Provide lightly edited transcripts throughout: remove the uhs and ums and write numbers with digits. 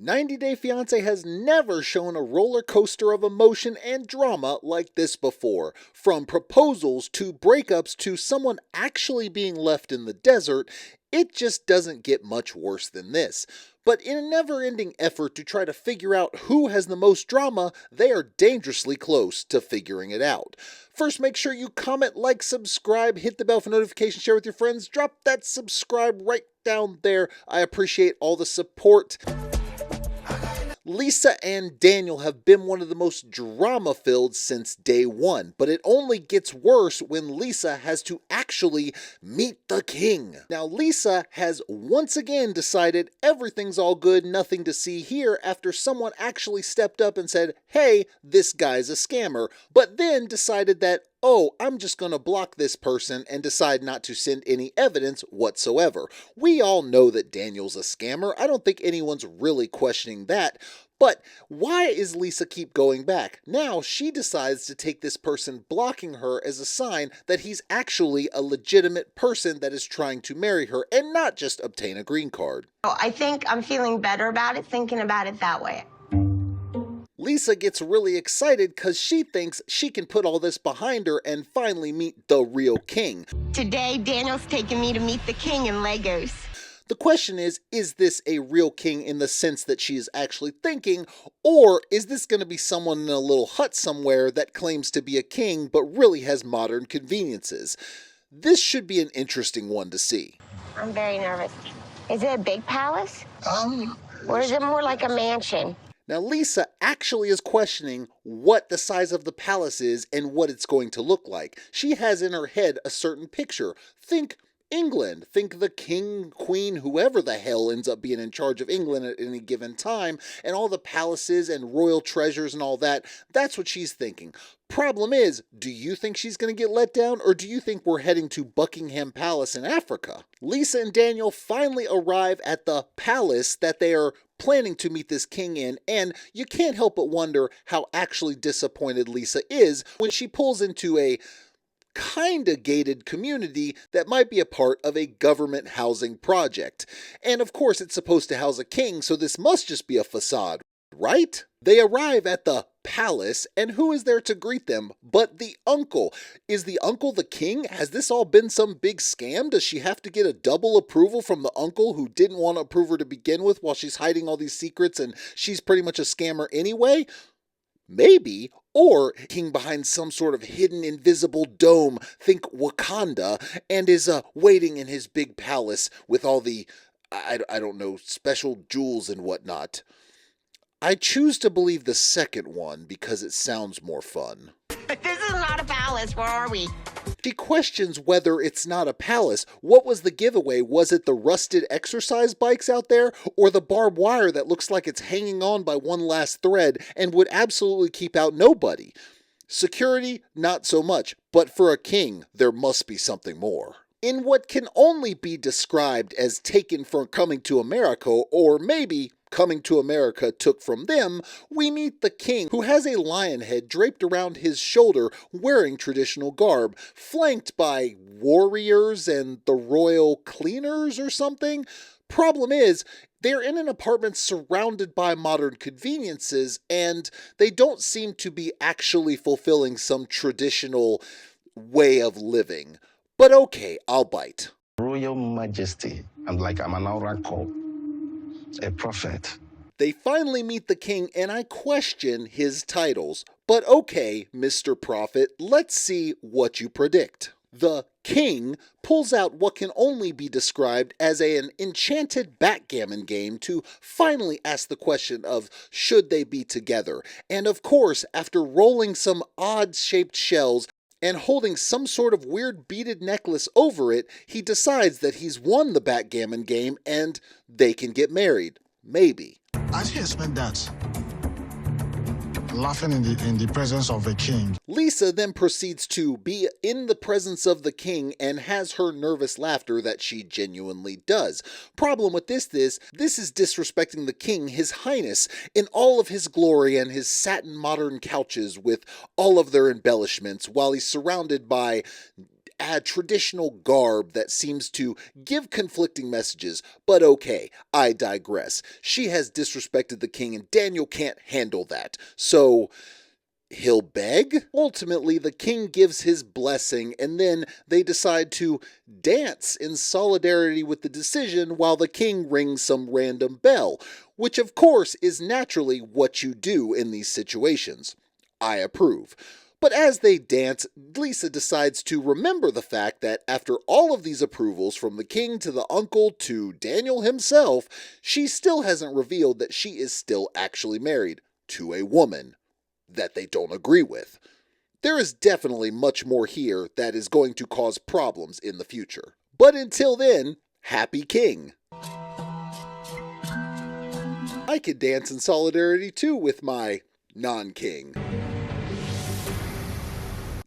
90 Day Fiancé has never shown a roller coaster of emotion and drama like this before. From proposals to breakups to someone actually being left in the desert, it just doesn't get much worse than this. But in a never-ending effort to try to figure out who has the most drama, they are dangerously close to figuring it out. First, make sure you comment, like, subscribe, hit the bell for notifications, share with your friends, drop that subscribe right down there. I appreciate all the support. Lisa and Daniel have been one of the most drama-filled since day one, but it only gets worse when Lisa has to actually meet the king. Now, Lisa has once again decided everything's all good, nothing to see here, after someone actually stepped up and said, hey, this guy's a scammer, but then decided that, oh, I'm just going to block this person and decide not to send any evidence whatsoever. We all know that Daniel's a scammer. I don't think anyone's really questioning that. But why is Lisa keep going back? Now she decides to take this person blocking her as a sign that he's actually a legitimate person that is trying to marry her and not just obtain a green card. I think I'm feeling better about it, thinking about it that way. Lisa gets really excited because she thinks she can put all this behind her and finally meet the real king. Today, Daniel's taking me to meet the king in Lagos. The question is this a real king in the sense that she is actually thinking, or is this going to be someone in a little hut somewhere that claims to be a king but really has modern conveniences? This should be an interesting one to see. I'm very nervous. Is it a big palace? Or is it more like a mansion? Now, Lisa actually is questioning what the size of the palace is and what it's going to look like. She has in her head a certain picture. Think England. Think the king, queen, whoever the hell ends up being in charge of England at any given time, and all the palaces and royal treasures and all that. That's what she's thinking. Problem is, do you think she's going to get let down, or do you think we're heading to Buckingham Palace in Africa? Lisa and Daniel finally arrive at the palace that they are planning to meet this king in, and you can't help but wonder how actually disappointed Lisa is when she pulls into a kinda gated community that might be a part of a government housing project. And of course it's supposed to house a king, so this must just be a facade, right? They arrive at the palace, and who is there to greet them but the uncle? Is the uncle the king? Has this all been some big scam? Does she have to get a double approval from the uncle who didn't want to approve her to begin with while she's hiding all these secrets and she's pretty much a scammer anyway? Maybe. Or king behind some sort of hidden invisible dome, think Wakanda, and is waiting in his big palace with all the, I don't know, special jewels and whatnot. I choose to believe the second one because it sounds more fun. But this is not a palace. Where are we? She questions whether it's not a palace. What was the giveaway? Was it the rusted exercise bikes out there, or the barbed wire that looks like it's hanging on by one last thread and would absolutely keep out nobody? Security, not so much, but for a king, there must be something more. In what can only be described as taken from Coming to America, or maybe Coming to America took from them, we meet the king, who has a lion head draped around his shoulder wearing traditional garb, flanked by warriors and the royal cleaners or something. Problem is, they're in an apartment surrounded by modern conveniences, and they don't seem to be actually fulfilling some traditional way of living. But okay, I'll bite. Royal Majesty, I'm an oracle, a prophet. They finally meet the king, and I question his titles. But okay, Mr. Prophet, let's see what you predict. The king pulls out what can only be described as an enchanted backgammon game to finally ask the question of should they be together. And of course, after rolling some odd-shaped shells and holding some sort of weird beaded necklace over it, he decides that he's won the backgammon game and they can get married. Maybe. I didn't expect that. Laughing in the presence of a king. Lisa then proceeds to be in the presence of the king and has her nervous laughter that she genuinely does. Problem with this is disrespecting the king, his highness, in all of his glory and his satin modern couches with all of their embellishments while he's surrounded by add traditional garb that seems to give conflicting messages. But okay, I digress. She has disrespected the king and Daniel can't handle that. So he'll beg? Ultimately, the king gives his blessing, and then they decide to dance in solidarity with the decision while the king rings some random bell, which of course is naturally what you do in these situations. I approve. But as they dance, Lisa decides to remember the fact that after all of these approvals from the king to the uncle to Daniel himself, she still hasn't revealed that she is still actually married to a woman that they don't agree with. There is definitely much more here that is going to cause problems in the future. But until then, happy king. I could dance in solidarity too with my non-king.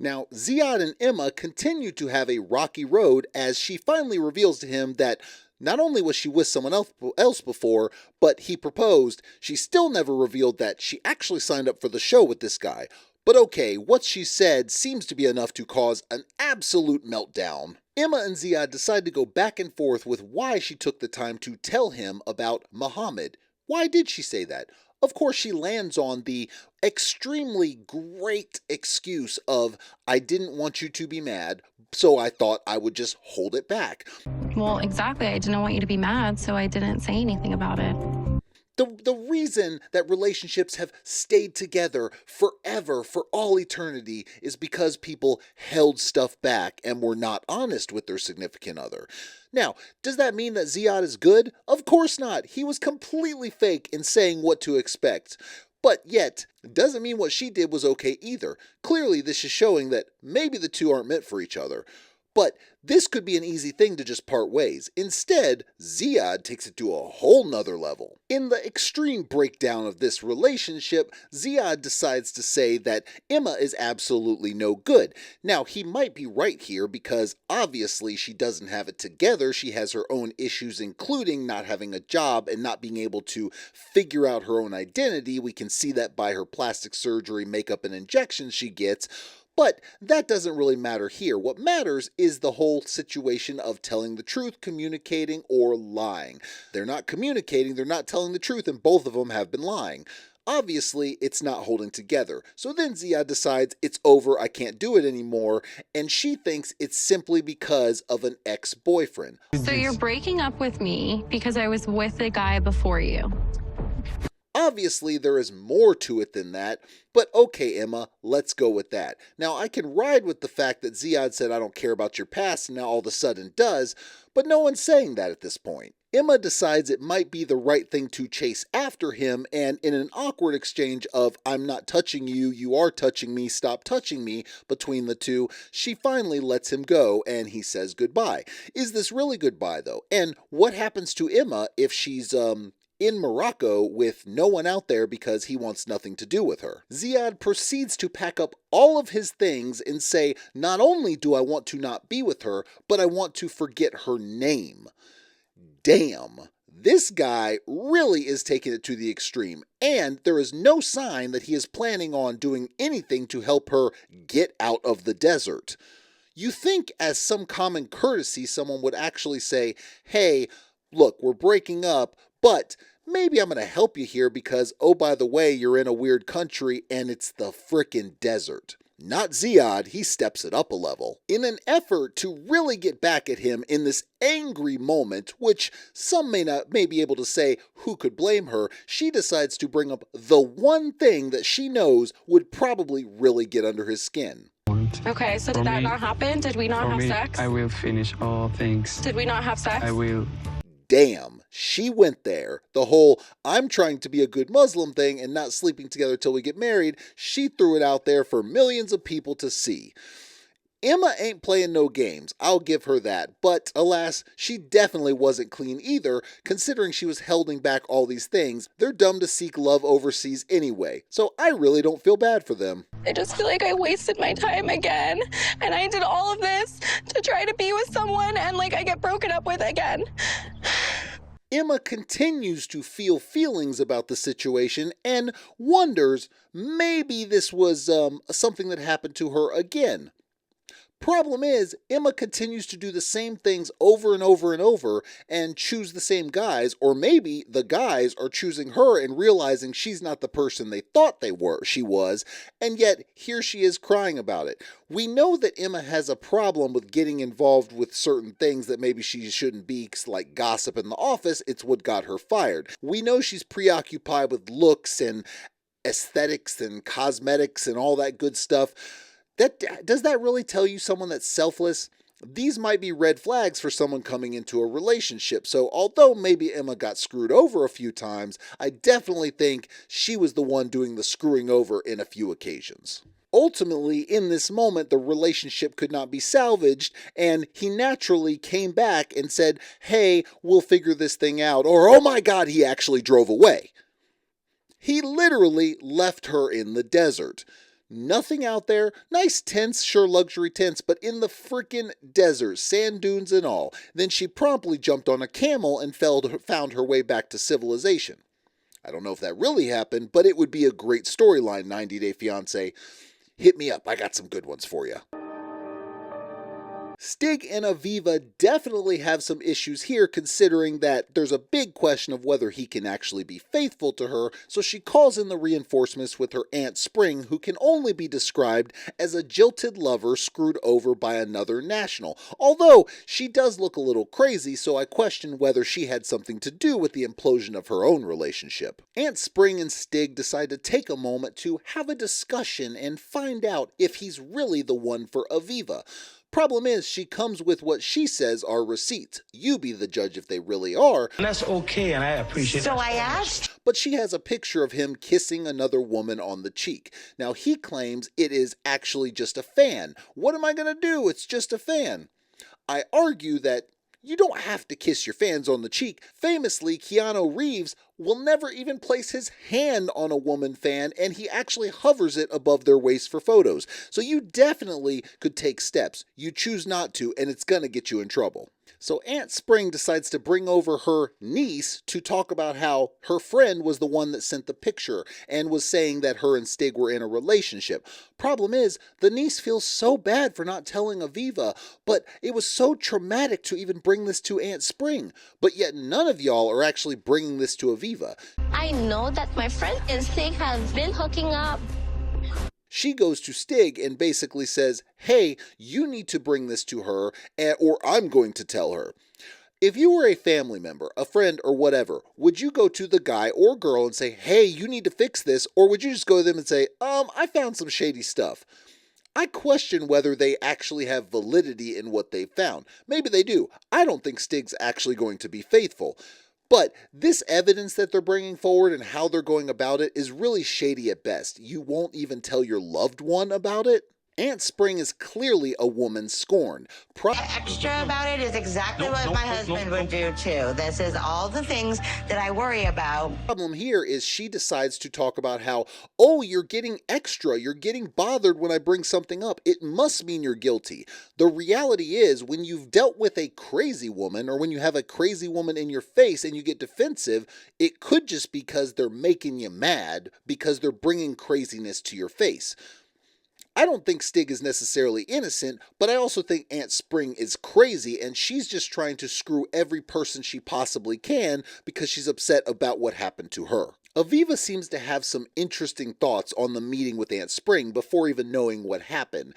Now, Ziad and Emma continue to have a rocky road as she finally reveals to him that not only was she with someone else before, but he proposed. She still never revealed that she actually signed up for the show with this guy. But okay, what she said seems to be enough to cause an absolute meltdown. Emma and Ziad decide to go back and forth with why she took the time to tell him about Muhammad. Why did she say that? Of course, she lands on the extremely great excuse of, I didn't want you to be mad, so I thought I would just hold it back. Well, exactly. I didn't want you to be mad, so I didn't say anything about it. The reason that relationships have stayed together forever, for all eternity, is because people held stuff back and were not honest with their significant other. Now, does that mean that Ziad is good? Of course not. He was completely fake in saying what to expect. But yet, it doesn't mean what she did was okay either. Clearly, this is showing that maybe the two aren't meant for each other. But this could be an easy thing to just part ways. Instead, Ziad takes it to a whole nother level. In the extreme breakdown of this relationship, Ziad decides to say that Emma is absolutely no good. Now, he might be right here because obviously she doesn't have it together. She has her own issues, including not having a job and not being able to figure out her own identity. We can see that by her plastic surgery, makeup, and injections she gets. But that doesn't really matter here. What matters is the whole situation of telling the truth, communicating, or lying. They're not communicating, they're not telling the truth, and both of them have been lying. Obviously, it's not holding together. So then Ziad decides it's over, I can't do it anymore, and she thinks it's simply because of an ex-boyfriend. So you're breaking up with me because I was with a guy before you. Obviously, there is more to it than that, but okay, Emma, let's go with that. Now, I can ride with the fact that Ziad said, I don't care about your past, and now all of a sudden does, but no one's saying that at this point. Emma decides it might be the right thing to chase after him, and in an awkward exchange of, I'm not touching you, you are touching me, stop touching me, between the two, she finally lets him go, and he says goodbye. Is this really goodbye, though? And what happens to Emma if she's, in Morocco with no one out there because he wants nothing to do with her? Ziad proceeds to pack up all of his things and say, not only do I want to not be with her, but I want to forget her name. Damn. This guy really is taking it to the extreme, and there is no sign that he is planning on doing anything to help her get out of the desert. You think as some common courtesy someone would actually say, hey, look, we're breaking up, but maybe I'm going to help you here because, oh, by the way, you're in a weird country and it's the frickin' desert. Not Ziad, he steps it up a level. In an effort to really get back at him in this angry moment, which some may be able to say who could blame her, she decides to bring up the one thing that she knows would probably really get under his skin. Okay, so did that not happen? Did we not have sex? I will finish all things. Did we not have sex? I will. Damn, she went there. The whole, I'm trying to be a good Muslim thing and not sleeping together till we get married, she threw it out there for millions of people to see. Emma ain't playing no games, I'll give her that, but alas, she definitely wasn't clean either, considering she was holding back all these things. They're dumb to seek love overseas anyway, so I really don't feel bad for them. I just feel like I wasted my time again, and I did all of this to try to be with someone, and like I get broken up with again. Emma continues to feel feelings about the situation and wonders maybe this was something that happened to her again. Problem is, Emma continues to do the same things over and over and over and choose the same guys, or maybe the guys are choosing her and realizing she's not the person they thought she was, and yet here she is crying about it. We know that Emma has a problem with getting involved with certain things that maybe she shouldn't be, like gossip in the office. It's what got her fired. We know she's preoccupied with looks and aesthetics and cosmetics and all that good stuff. Does that really tell you someone that's selfless? These might be red flags for someone coming into a relationship. So although maybe Emma got screwed over a few times, I definitely think she was the one doing the screwing over in a few occasions. Ultimately, in this moment, the relationship could not be salvaged, and he naturally came back and said, hey, we'll figure this thing out, or oh my God, he actually drove away. He literally left her in the desert. Nothing out there, nice tents, sure luxury tents, but in the frickin' desert, sand dunes and all. Then she promptly jumped on a camel and found her way back to civilization. I don't know if that really happened, but it would be a great storyline, 90 Day Fiancé. Hit me up, I got some good ones for you. Stig and Aviva definitely have some issues here, considering that there's a big question of whether he can actually be faithful to her, so she calls in the reinforcements with her Aunt Spring, who can only be described as a jilted lover screwed over by another national. Although, she does look a little crazy, so I question whether she had something to do with the implosion of her own relationship. Aunt Spring and Stig decide to take a moment to have a discussion and find out if he's really the one for Aviva. Problem is, she comes with what she says are receipts. You be the judge if they really are. And that's okay, and I appreciate So I asked. But she has a picture of him kissing another woman on the cheek. Now he claims it is actually just a fan. What am I going to do? It's just a fan. I argue that you don't have to kiss your fans on the cheek. Famously, Keanu Reeves will never even place his hand on a woman fan, and he actually hovers it above their waist for photos. So you definitely could take steps. You choose not to, and it's gonna get you in trouble. So Aunt Spring decides to bring over her niece to talk about how her friend was the one that sent the picture and was saying that her and Stig were in a relationship. Problem is, the niece feels so bad for not telling Aviva, but it was so traumatic to even bring this to Aunt Spring. But yet none of y'all are actually bringing this to Aviva. I know that my friend and Stig have been hooking up. She goes to Stig and basically says, hey, you need to bring this to her, or I'm going to tell her. If you were a family member, a friend, or whatever, would you go to the guy or girl and say, hey, you need to fix this, or would you just go to them and say, I found some shady stuff? I question whether they actually have validity in what they found. Maybe they do. I don't think Stig's actually going to be faithful. But this evidence that they're bringing forward and how they're going about it is really shady at best. You won't even tell your loved one about it? Aunt Spring is clearly a woman scorned. Extra about it is exactly what my husband would do too. This is all the things that I worry about. Problem here is she decides to talk about how, oh, you're getting extra, you're getting bothered when I bring something up. It must mean you're guilty. The reality is, when you've dealt with a crazy woman, or when you have a crazy woman in your face and you get defensive, it could just be because they're making you mad, because they're bringing craziness to your face. I don't think Stig is necessarily innocent, but I also think Aunt Spring is crazy, and she's just trying to screw every person she possibly can because she's upset about what happened to her. Aviva seems to have some interesting thoughts on the meeting with Aunt Spring before even knowing what happened.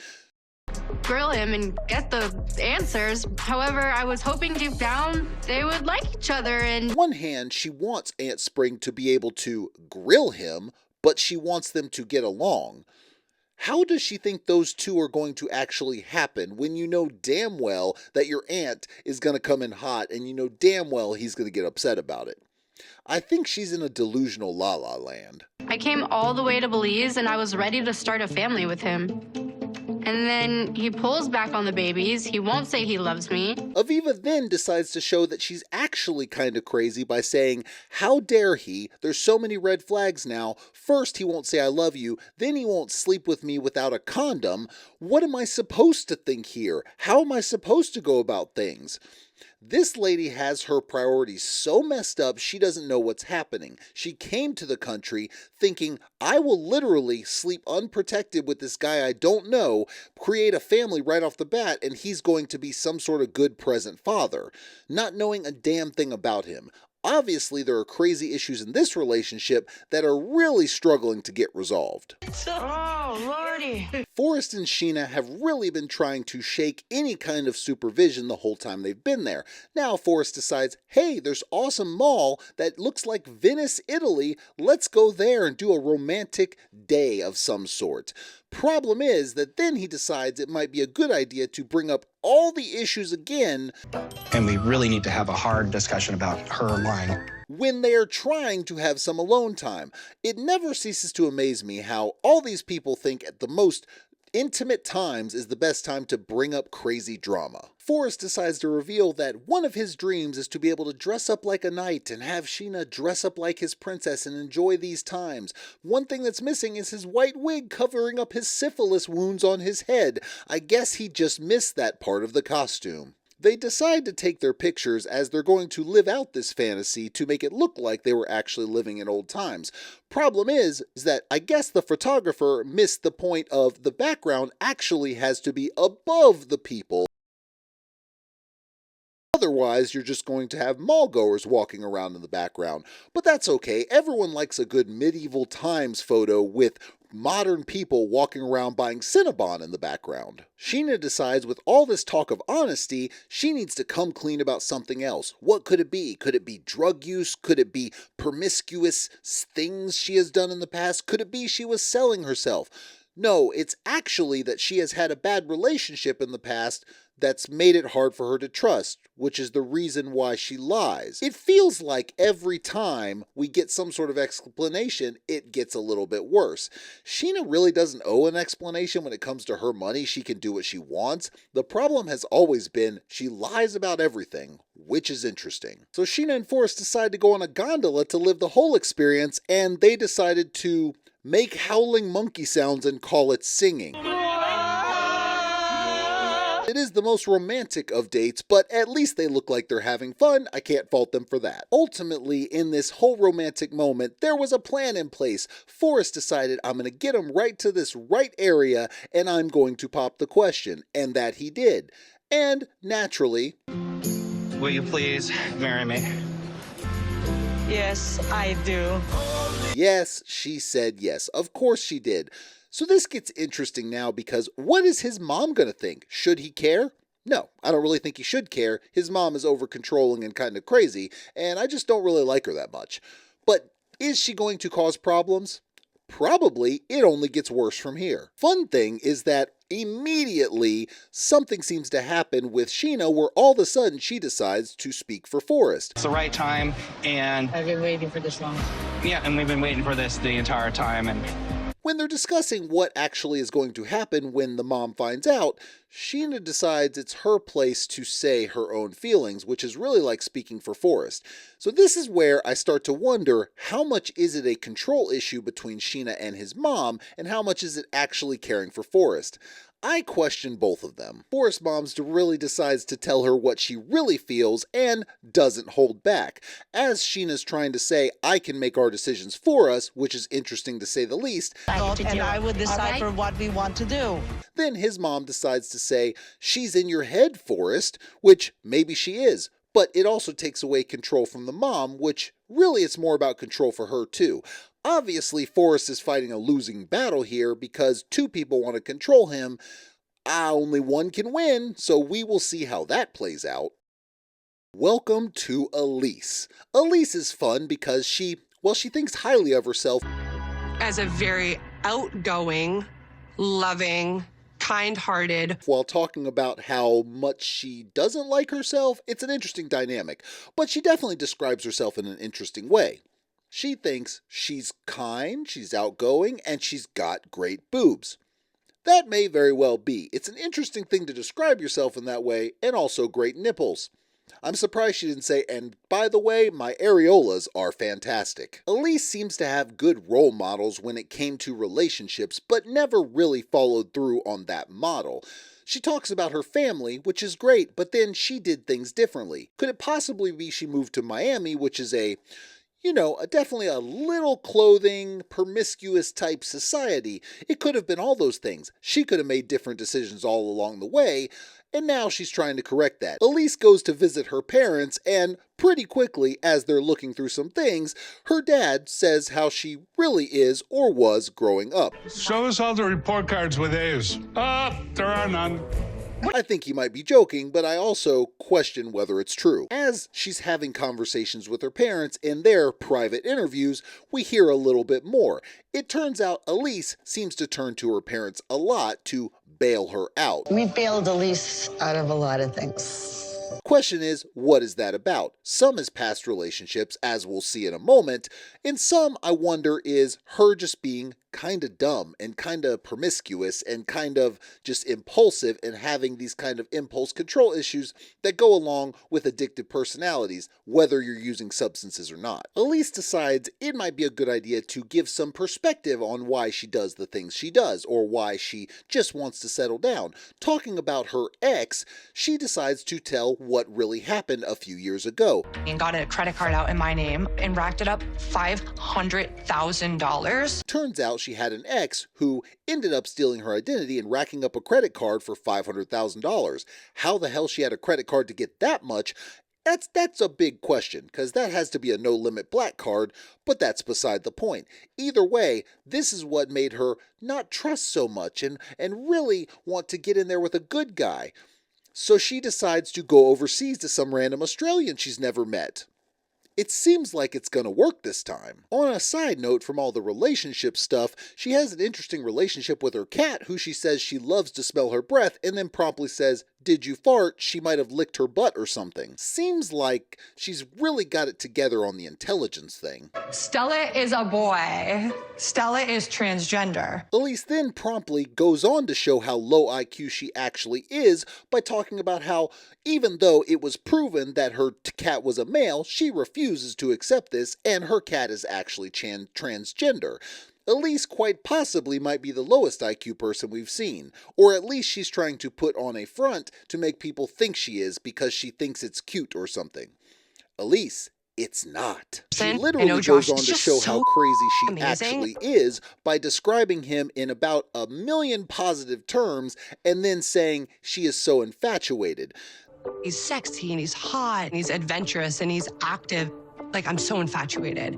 Grill him and get the answers. However, I was hoping deep down they would like each other and... On one hand, she wants Aunt Spring to be able to grill him, but she wants them to get along. How does she think those two are going to actually happen when you know damn well that your aunt is going to come in hot and you know damn well he's going to get upset about it? I think she's in a delusional la-la land. I came all the way to Belize and I was ready to start a family with him. And then he pulls back on the babies. He won't say he loves me. Aviva then decides to show that she's actually kind of crazy by saying, how dare he? There's so many red flags now. First, he won't say I love you. Then he won't sleep with me without a condom. What am I supposed to think here? How am I supposed to go about things? This lady has her priorities so messed up she doesn't know what's happening. She came to the country thinking, I will literally sleep unprotected with this guy I don't know, create a family right off the bat, and he's going to be some sort of good present father, not knowing a damn thing about him. Obviously, there are crazy issues in this relationship that are really struggling to get resolved. Oh, Lordy. Forrest and Sheena have really been trying to shake any kind of supervision the whole time they've been there. Now Forrest decides, hey, there's awesome mall that looks like Venice, Italy. Let's go there and do a romantic day of some sort. Problem is that then he decides it might be a good idea to bring up all the issues again, and we really need to have a hard discussion about her lying. When they are trying to have some alone time. It never ceases to amaze me how all these people think at the most intimate times is the best time to bring up crazy drama. Forrest decides to reveal that one of his dreams is to be able to dress up like a knight and have Sheena dress up like his princess and enjoy these times. One thing that's missing is his white wig covering up his syphilis wounds on his head. I guess he just missed that part of the costume. They decide to take their pictures as they're going to live out this fantasy to make it look like they were actually living in old times. Problem is that I guess the photographer missed the point of the background actually has to be above the people. Otherwise, you're just going to have mall goers walking around in the background. But that's okay. Everyone likes a good medieval times photo with modern people walking around buying Cinnabon in the background. Sheena decides with all this talk of honesty, she needs to come clean about something else. What could it be? Could it be drug use? Could it be promiscuous things she has done in the past? Could it be she was selling herself? No, it's actually that she has had a bad relationship in the past that's made it hard for her to trust, which is the reason why she lies. It feels like every time we get some sort of explanation, it gets a little bit worse. Sheena really doesn't owe an explanation when it comes to her money. She can do what she wants. The problem has always been she lies about everything, which is interesting. So Sheena and Forrest decide to go on a gondola to live the whole experience, and they decided to make howling monkey sounds and call it singing. It is the most romantic of dates, but at least they look like they're having fun. I can't fault them for that. Ultimately, in this whole romantic moment, there was a plan in place. Forrest decided, I'm going to get him right to this right area, and I'm going to pop the question. And that he did. And, naturally, Will you please marry me? Yes, I do. yes, she said yes. Of course she did. So this gets interesting now because what is his mom going to think? Should he care? No, I don't really think he should care. His mom is over-controlling and kind of crazy, and I just don't really like her that much. But is she going to cause problems? Probably. It only gets worse from here. Fun thing is that immediately something seems to happen with Sheena where all of a sudden she decides to speak for Forrest. It's the right time, and I've been waiting for this long. yeah, and we've been waiting for this the entire time, and When they're discussing what actually is going to happen when the mom finds out, Sheena decides it's her place to say her own feelings, which is really like speaking for Forrest. So this is where I start to wonder, how much is it a control issue between Sheena and his mom, and how much is it actually caring for Forrest? I question both of them. Forrest Moms really decides to tell her what she really feels and doesn't hold back. As Sheena's trying to say, I can make our decisions for us, which is interesting to say the least, And I would decide for what we want to do. then his mom decides to say, she's in your head, Forrest, which maybe she is. But it also takes away control from the mom, which really it's more about control for her too. Obviously, Forrest is fighting a losing battle here because two people want to control him. Only one can win, so we will see how that plays out. Welcome to Elise. Elise is fun because she thinks highly of herself as a very outgoing, loving, kind-hearted. while talking about how much she doesn't like herself. It's an interesting dynamic, but she definitely describes herself in an interesting way. She thinks she's kind, she's outgoing, and she's got great boobs. That may very well be. It's an interesting thing to describe yourself in that way, and also great nipples. I'm surprised she didn't say, and by the way, my areolas are fantastic. Elise seems to have good role models when it came to relationships, but never really followed through on that model. She talks about her family, which is great, but then she did things differently. Could it possibly be she moved to Miami, which is definitely a little clothing, promiscuous type society? It could have been all those things. She could have made different decisions all along the way, and now she's trying to correct that. Elise goes to visit her parents, and pretty quickly, as they're looking through some things, her dad says how she really is or was growing up. Show us all the report cards with A's. There are none. I think he might be joking, but I also question whether it's true. As she's having conversations with her parents in their private interviews, we hear a little bit more. It turns out Elise seems to turn to her parents a lot to bail her out. We bailed Elise out of a lot of things. Question is, what is that about? Some is past relationships, as we'll see in a moment, and some, I wonder, is her just being kind of dumb and kind of promiscuous and kind of just impulsive and having these kind of impulse control issues that go along with addictive personalities, whether you're using substances or not. Elise decides it might be a good idea to give some perspective on why she does the things she does, or why she just wants to settle down. Talking about her ex, she decides to tell what really happened a few years ago. And got a credit card out in my name and racked it up $500,000. Turns out she had an ex who ended up stealing her identity and racking up a credit card for $500,000. How the hell she had a credit card to get that much? That's a big question, because that has to be a no-limit black card, but that's beside the point. Either way, this is what made her not trust so much and really want to get in there with a good guy. So she decides to go overseas to some random Australian she's never met. It seems like it's gonna work this time. On a side note from all the relationship stuff, she has an interesting relationship with her cat, who she says she loves to smell her breath, and then promptly says, "Did you fart? She might have licked her butt or something." Seems like she's really got it together on the intelligence thing. Stella is a boy. Stella is transgender. Elise then promptly goes on to show how low IQ she actually is by talking about how, even though it was proven that her cat was a male, she refuses to accept this, and her cat is actually transgender. Elise quite possibly might be the lowest IQ person we've seen, or at least she's trying to put on a front to make people think she is because she thinks it's cute or something. Elise, it's not. She literally goes on to show how crazy she actually is by describing him in about 1,000,000 positive terms and then saying she is so infatuated. He's sexy and he's hot and he's adventurous and he's active. Like, I'm so infatuated.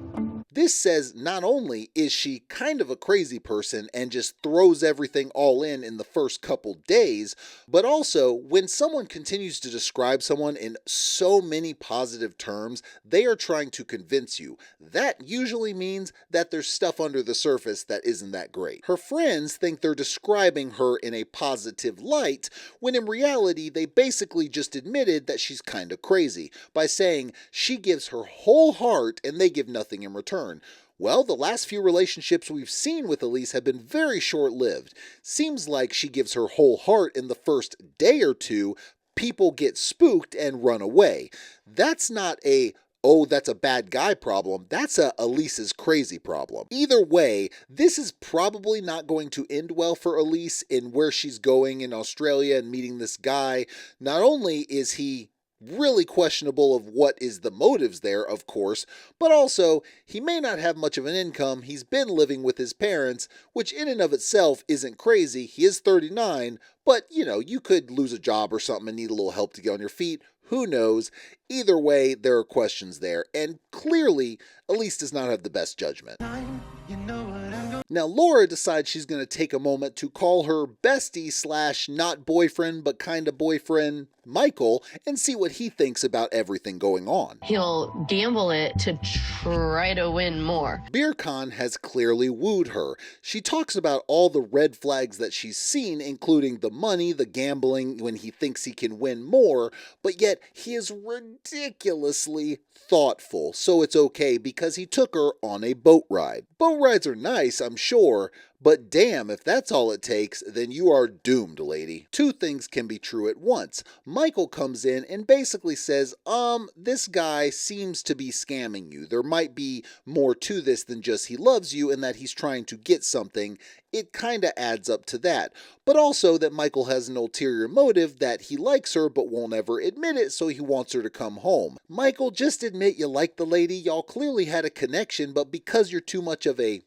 This says not only is she kind of a crazy person and just throws everything all in the first couple days, but also when someone continues to describe someone in so many positive terms, they are trying to convince you. That usually means that there's stuff under the surface that isn't that great. Her friends think they're describing her in a positive light, when in reality they basically just admitted that she's kind of crazy by saying she gives her whole heart and they give nothing in return. Well, the last few relationships we've seen with Elise have been very short-lived. Seems like she gives her whole heart in the first day or two, people get spooked and run away. That's not a, oh, that's a bad guy problem. That's a Elise's crazy problem. Either way, this is probably not going to end well for Elise in where she's going in Australia and meeting this guy. Not only is he really questionable of what is the motives there, of course, but also he may not have much of an income. He's been living with his parents, which in and of itself isn't crazy. He is 39, but you could lose a job or something and need a little help to get on your feet. Who knows? Either way, there are questions there, and clearly Elise does not have the best judgment. Now Laura decides she's going to take a moment to call her bestie / not boyfriend but kind of boyfriend Michael and see what he thinks about everything going on. He'll gamble it to try to win more. BirKhan has clearly wooed her. She talks about all the red flags that she's seen, including the money, the gambling when he thinks he can win more, but yet he is ridiculously thoughtful, so it's okay because he took her on a boat ride. Boat rides are nice, I'm sure, but damn, if that's all it takes, then you are doomed, lady. Two things can be true at once. Michael comes in and basically says, this guy seems to be scamming you. There might be more to this than just he loves you and that he's trying to get something. it kinda adds up to that. But also that Michael has an ulterior motive that he likes her but won't ever admit it, so he wants her to come home. Michael, just admit you like the lady, y'all clearly had a connection, but because you're too much of a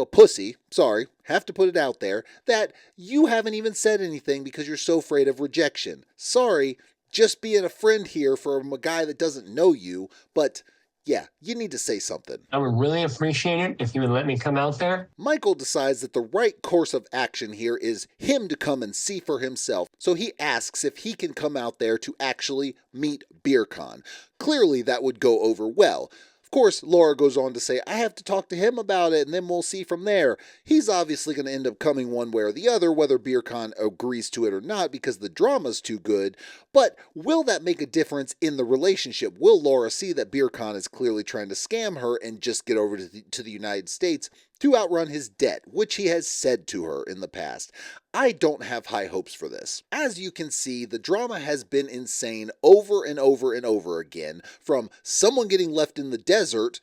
pussy, sorry, have to put it out there, that you haven't even said anything because you're so afraid of rejection. Sorry, just being a friend here from a guy that doesn't know you, but yeah, you need to say something. I would really appreciate it if you would let me come out there. Michael decides that the right course of action here is him to come and see for himself, so he asks if he can come out there to actually meet BirKhan. Clearly that would go over well. Of course, Laura goes on to say, I have to talk to him about it and then we'll see from there. He's obviously going to end up coming one way or the other, whether BirKhan agrees to it or not, because the drama's too good. But will that make a difference in the relationship? Will Laura see that BirKhan is clearly trying to scam her and just get over to the United States to outrun his debt, which he has said to her in the past? I don't have high hopes for this. As you can see, the drama has been insane over and over and over again, from someone getting left in the desert,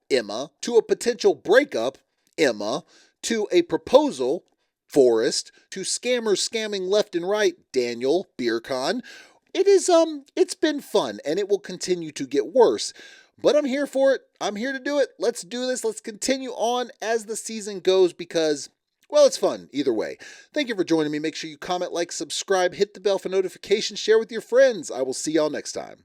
Emma, to a potential breakup, Emma, to a proposal, Forrest, to scammers scamming left and right, Daniel, BirKhan. It's been fun, and it will continue to get worse. But I'm here for it. I'm here to do it. Let's do this. Let's continue on as the season goes because, well, it's fun either way. Thank you for joining me. Make sure you comment, like, subscribe, hit the bell for notifications, share with your friends. I will see y'all next time.